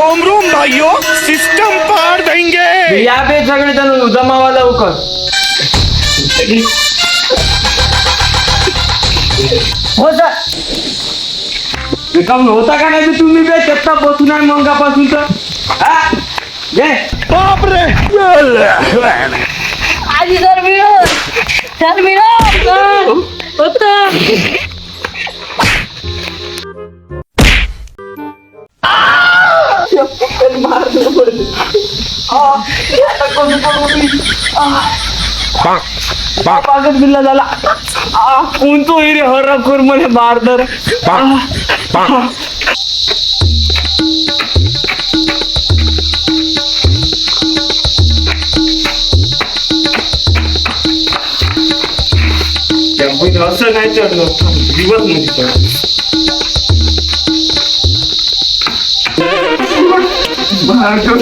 Rome Rome भाइयों, system पार देंगे। या पे सगळे जण जमावा लवकर. हो सर, काम होता का नाही तुम्ही बे चत्ता बसून आहे मंगापासून तर. हा घे. बाप रे. आधी सर होता. पागल बिल्ला झाला. कोणतो रे हराखोर मला बारदर. असं नाही चढलो दिवस मध्ये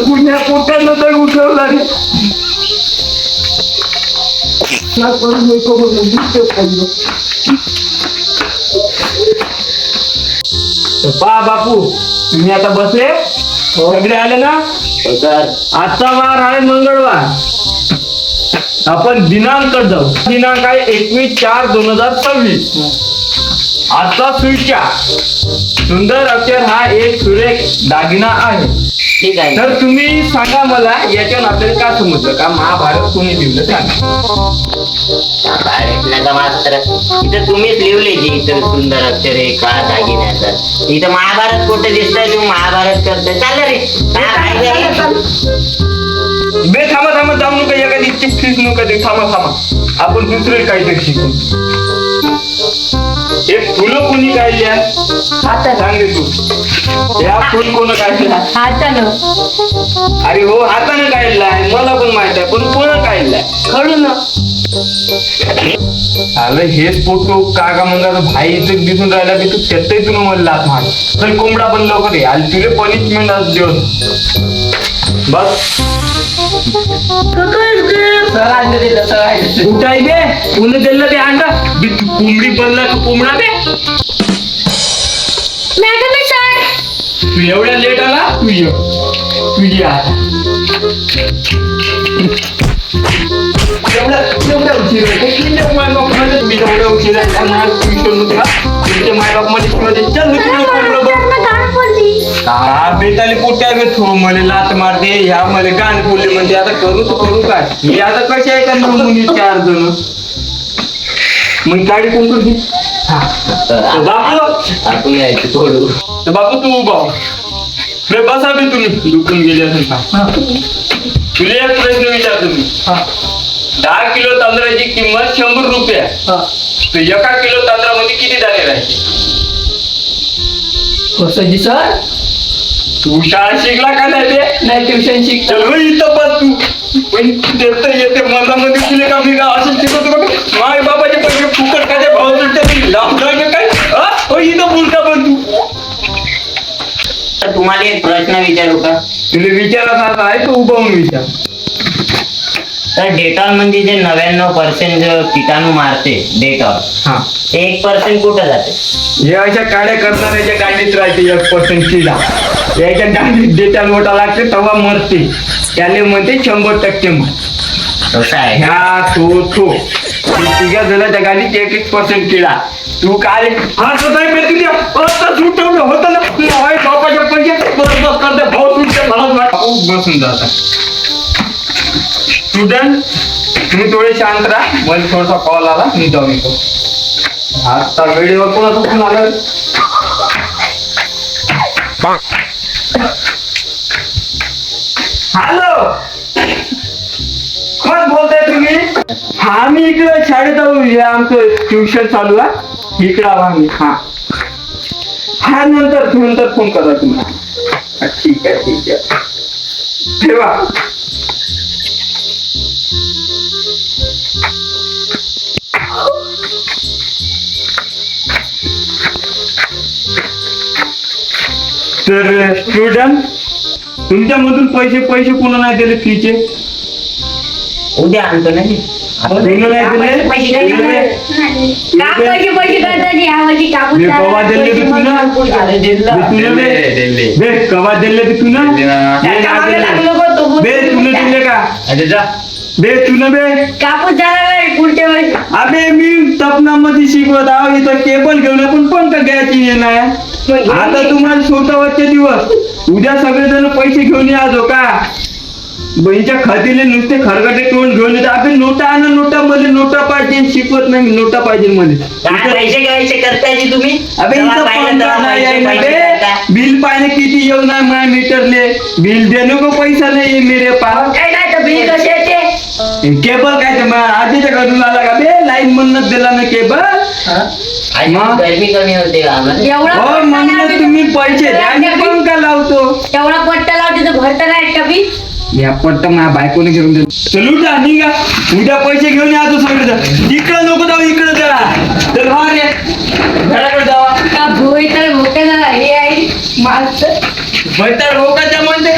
पुण्या पोटाला तर उठवला रे. पा बापू तुम्ही आता बसले सगळे आले ना. आजचा वार आहे मंगळवार. आपण दिनांक जाऊ. दिनांक आहे 21/4/2026. आजचा स्वीच्या सुंदर अक्षर हा एक सुरेख दागिना आहे. ठीक आहे. तर तुम्ही सांगा मला याच्यावर आपल्याला काय समजलं का महाभारत कोणी लिहिलं सांगा. नका मास्तर इथं तुम्हीच लिहले जी इथं सुंदर अक्षर आहे का दागिन्याचं. इथं महाभारत कुठे दिसतंय तुम्ही महाभारत करताय. चाललं रे बे थांबा थांबा जाऊ नका एखादी फीस नका दे. थांबा आपण दुसरे काहीतरी शिकू. हे फुलं कोणी काढल्या सांगे तू. या फुल कोण काढल्या. हातानं. अरे हो हाताने काढलाय मला पण माहित आहे पण कोण काढलाय खडून. अरे हेच फोटो काका मंगाचा भाई इथे दिसून राहिला की तू त्यातही तुला मला लात मार. तर कोंबडा पण लवकर ये आणि तुला पनिशमेंट आज दिवस बस. सर आणलं ते तसं आहे. उठाई बे पुन्हा दिलं ते अंडा बी तू कोंबडी बनला का कोंबडा बे. मॅडम सर तू एवढ्या लेट आला. तू ये आता. एवढ्या उशीर मी एवढ्या उशीर तुमच्या मायबाप मध्ये चल बेताली पोट्या बे थो मला लात मारते ह्या मला गाण बोलले म्हणजे आता करू काय मी आता कशी आहे का मुली 4 जण मग गाडी कोण करते. आपण यायचं थोडं. तर बापू तू उभा रे बसा बे तुम्ही दुखून गेले असेल का. तुला एक प्रश्न विचारतो मी. 10 किलो तांदळाची किंमत 100 रुपये. तर 1 किलो तांदळामध्ये किती दाणे राहते. कसं जी सर. तू शाळा शिकला का नाही बे. नाही ट्युशन शिक. चल इथं बस तू पण देता येते मनामध्ये तुले का मी का असं शिकवतो का. माय बाबाचे पैसे फुकट का ते भाव सुटते लावणार काय. हो इथं बोलता पण तू. तर तुम्हाला एक प्रश्न विचारू का. तुला विचारायचा आहे तो उभा होऊन विचार. तर डेटॉल म्हणजे जे 99% किटाणू मारते डेटॉल हा ते 1% कुठं जाते. हे अशा काड्या करणाऱ्याच्या गाडीत राहते 1% किडा. याच्या गाडीत डेटा लोटा लागते तेव्हा मरते त्याने म्हणते 100% मर. कसं आहे. ह्या तो तिघा जणांच्या गाडीत 1% किडा. तू काय हा स्वतः तुझ्या सुटवलं होतं ना. बापाच्या पैसे बस करते भाऊ तुमच्या मला बसून जाता. स्टुडंट तुम्ही थोडे शांत राहा. मला थोडासा कॉल आला मी जाऊन येतो. आता वेळेवर कोणाचा फोन आला. हॅलो कोण बोलताय तुम्ही. हा मी इकडे शाळेत आमचं ट्युशन चालू आहे इकडे आला आम्ही. हा नंतर फोन करा तुम्ही. ठीक आहे ठेवा. तर स्टुडंट तुमच्यामधून पैसे कोणा नाही दिले फीचे. उद्या आणतो नाही. तुला नाही दिले? पैसे काय दिले बे? कापसाचे पैसे करतात यावर्षी कापूस बे, कवा झाला, दिले पैसे तू तुला? मग- अरे दिलं. बे, तुला बे? दिले. बे, कवा दिले ते तुला? दिले ना. बे, त्याच्या नाही मागे दिले. लागू नको, तो बोल. बे, तुला दिले का? अरे जा. बे, तुला बे? कापूस झाला बे, पुढच्या वर्षी अबे मी तपनामध्ये शिकवत आहो इथं केबल घेऊन पण पंखा घ्यायची नाही ना. आता तुम्हाला स्वतःवरचे दिवस उद्या सगळेजण पैसे घेऊन याजो का बहीच्या खातीले नुसते खरगटे तोंड घेऊन येतात. आपण नोटा आणा, नोटा मध्ये नोटा पाहिजे शिकवत नाही नोटा पाहिजे मध्ये काय पैसे घ्यायचे करताय जी तुम्ही अबे तेव्हा इथं पाहिलं पंखा तेव्हा नाही आहे ना पैसे बे. करता. बिल पाहिजे किती येऊ नाही माझ्या मीटरले बिल देणं को पैसा नाही मेरे पास काय नाही तर बिल कसे येते केबल काय ते आजीच्या घरून आला का बे लाईन म्हणून दिला ना केबल आणि मग? गरमी कमी होते का आम्हाला? एवढा हो पट्टा म्हणलं लावते तुम्ही तर- पैसे द्या आणि पंखा लावतो एवढा पट्टा लावते तर भरता नाही का बिल या पट्टा माझ्या बायकोने घेऊन दिलं चलू जा निघा उद्या पैसे घेऊन या तू सगळं इकडं नको जाऊ इकडं जा चल हा रे घराकडे जावा का भोई तर मोठे झाला हे आहे मास्तर बैठा रोगाच्या म्हणजे